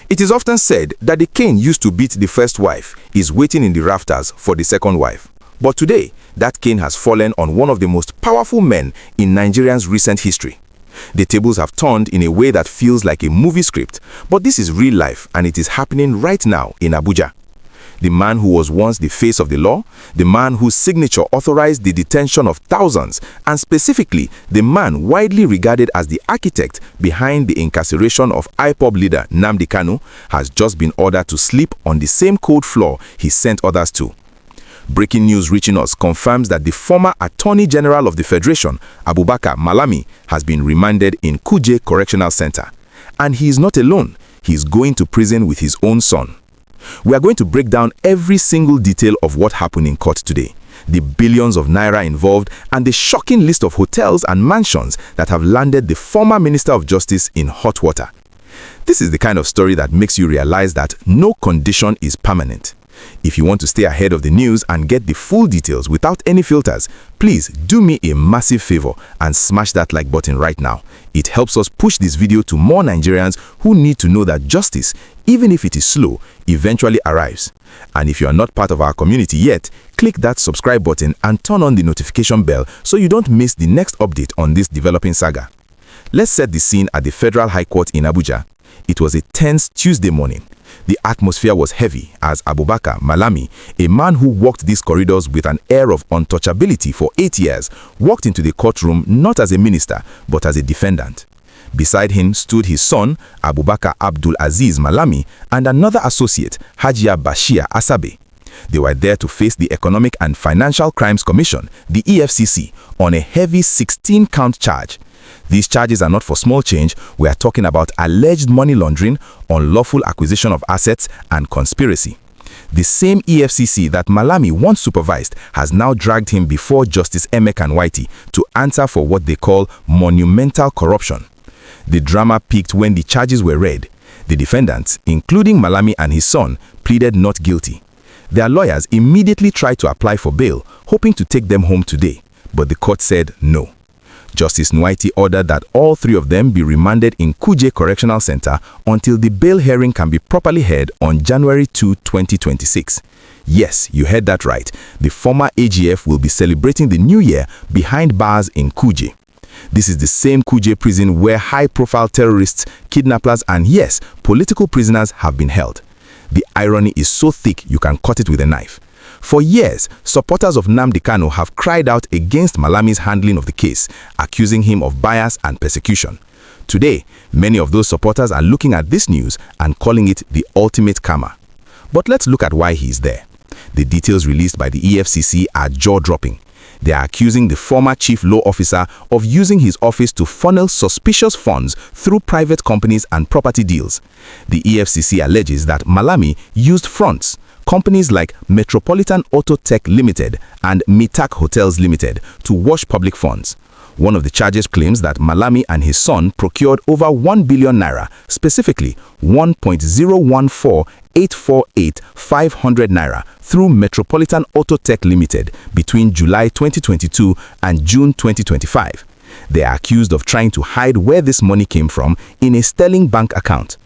It is often said that the cane used to beat the first wife is waiting in the rafters for the second wife. But today, that cane has fallen on one of the most powerful men in Nigeria's recent history. The tables have turned in a way that feels like a movie script, but this is real life and it is happening right now in Abuja. The man who was once the face of the law, the man whose signature authorized the detention of thousands, and specifically the man widely regarded as the architect behind the incarceration of IPOB leader Nnamdi Kanu, has just been ordered to sleep on the same cold floor he sent others to. Breaking news reaching us confirms that the former Attorney General of the Federation, Abubakar Malami, has been remanded in Kuje Correctional Center. And he is not alone. He is going to prison with his own son. We are going to break down every single detail of what happened in court today, the billions of naira involved, and the shocking list of hotels and mansions that have landed the former Minister of Justice in hot water. This is the kind of story that makes you realize that no condition is permanent. If you want to stay ahead of the news and get the full details without any filters, please do me a massive favor and smash that like button right now. It helps us push this video to more Nigerians who need to know that justice, even if it is slow, eventually arrives. And if you are not part of our community yet, click that subscribe button and turn on the notification bell so you don't miss the next update on this developing saga. Let's set the scene at the Federal High Court in Abuja. It was a tense Tuesday morning. The atmosphere was heavy as Abubakar Malami, a man who walked these corridors with an air of untouchability for 8 years, walked into the courtroom not as a minister, but as a defendant. Beside him stood his son, Abubakar Abdul Aziz Malami, and another associate, Hajia Bashir Asabe. They were there to face the Economic and Financial Crimes Commission, the EFCC, on a heavy 16-count charge. These charges are not for small change. We are talking about alleged money laundering, unlawful acquisition of assets, and conspiracy. The same EFCC that Malami once supervised has now dragged him before Justice Emeka Nwite to answer for what they call monumental corruption. The drama peaked when the charges were read. The defendants, including Malami and his son, pleaded not guilty. Their lawyers immediately tried to apply for bail, hoping to take them home today, but the court said no. Justice Nwite ordered that all three of them be remanded in Kuje Correctional Center until the bail hearing can be properly held on January 2, 2026. Yes, you heard that right. The former AGF will be celebrating the new year behind bars in Kuje. This is the same Kuje prison where high-profile terrorists, kidnappers, and yes, political prisoners have been held. The irony is so thick you can cut it with a knife. For years, supporters of Nnamdi Kanu have cried out against Malami's handling of the case, accusing him of bias and persecution. Today, many of those supporters are looking at this news and calling it the ultimate karma. But let's look at why he's there. The details released by the EFCC are jaw-dropping. They are accusing the former chief law officer of using his office to funnel suspicious funds through private companies and property deals. The EFCC alleges that Malami used fronts, companies like Metropolitan Auto Tech Limited and Mitak Hotels Limited, to wash public funds. One of the charges claims that Malami and his son procured over 1 billion naira, specifically 1.014848,500 naira, through Metropolitan Auto Tech Limited between July 2022 and June 2025. They are accused of trying to hide where this money came from in a sterling bank account.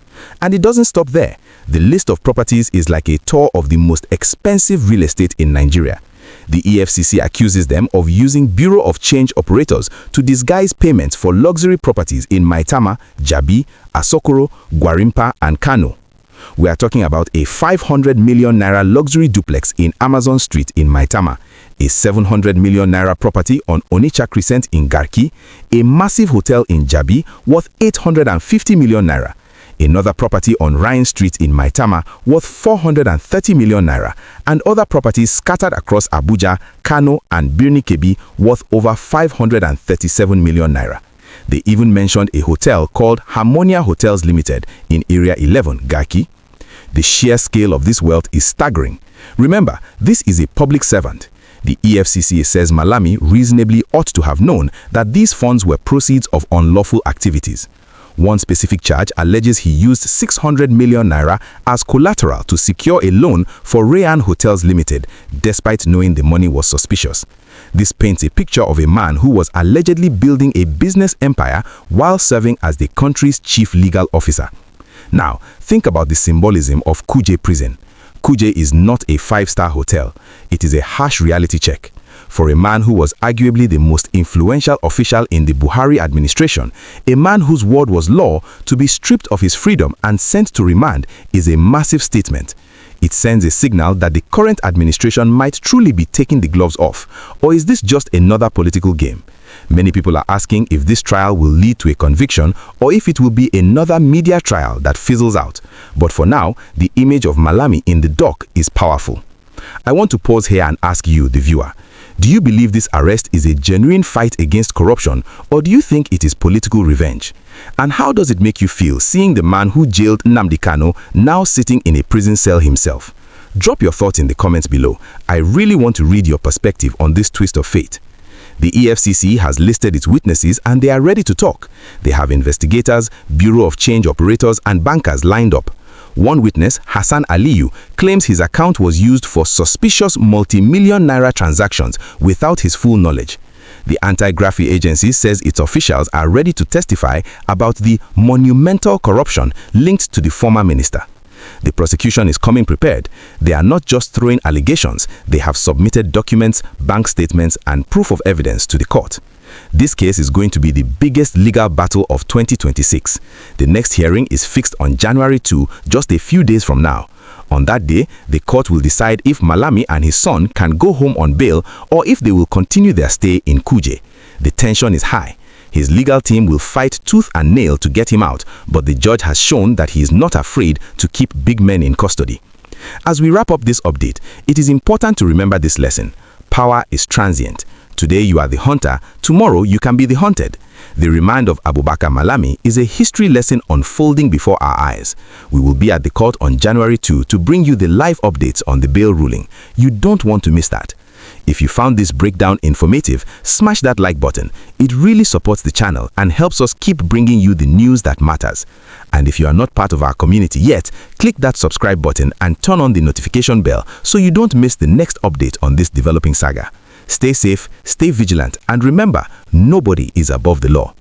And it doesn't stop there. The list of properties is like a tour of the most expensive real estate in Nigeria. The EFCC accuses them of using Bureau of Change operators to disguise payments for luxury properties in Maitama, Jabi, Asokoro, Gwarimpa, and Kano. We are talking about a 500 million naira luxury duplex in Amazon Street in Maitama, a 700 million naira property on Onitsha Crescent in Garki, a massive hotel in Jabi worth 850 million naira, another property on Ryan Street in Maitama worth 430 million naira, and other properties scattered across Abuja, Kano, and Birni Kebbi worth over 537 million naira. They even mentioned a hotel called Harmonia Hotels Limited in Area 11, Garki. The sheer scale of this wealth is staggering. Remember, this is a public servant. The EFCC says Malami reasonably ought to have known that these funds were proceeds of unlawful activities. One specific charge alleges he used 600 million naira as collateral to secure a loan for Rayan Hotels Limited, despite knowing the money was suspicious. This paints a picture of a man who was allegedly building a business empire while serving as the country's chief legal officer. Now, think about the symbolism of Kuje Prison. Kuje is not a five-star hotel. It is a harsh reality check. For a man who was arguably the most influential official in the Buhari administration, a man whose word was law, to be stripped of his freedom and sent to remand is a massive statement. It sends a signal that the current administration might truly be taking the gloves off. Or is this just another political game? Many people are asking if this trial will lead to a conviction or if it will be another media trial that fizzles out. But for now, the image of Malami in the dock is powerful. I want to pause here and ask you, the viewer, do you believe this arrest is a genuine fight against corruption, or do you think it is political revenge? And how does it make you feel seeing the man who jailed Nnamdi Kanu now sitting in a prison cell himself? Drop your thoughts in the comments below. I really want to read your perspective on this twist of fate. The EFCC has listed its witnesses and they are ready to talk. They have investigators, Bureau of Change operators and bankers lined up. One witness, Hassan Aliyu, claims his account was used for suspicious multi-million naira transactions without his full knowledge. The anti-graffiti agency says its officials are ready to testify about the monumental corruption linked to the former minister. The prosecution is coming prepared. They are not just throwing allegations, they have submitted documents, bank statements, and proof of evidence to the court. This case is going to be the biggest legal battle of 2026. The next hearing is fixed on January 2, just a few days from now. On that day, the court will decide if Malami and his son can go home on bail or if they will continue their stay in Kuje. The tension is high. His legal team will fight tooth and nail to get him out, but the judge has shown that he is not afraid to keep big men in custody. As we wrap up this update, it is important to remember this lesson. Power is transient. Today you are the hunter, tomorrow you can be the hunted. The remand of Abubakar Malami is a history lesson unfolding before our eyes. We will be at the court on January 2 to bring you the live updates on the bail ruling. You don't want to miss that. If you found this breakdown informative, smash that like button. It really supports the channel and helps us keep bringing you the news that matters. And if you are not part of our community yet, click that subscribe button and turn on the notification bell so you don't miss the next update on this developing saga. Stay safe, stay vigilant, and remember, nobody is above the law.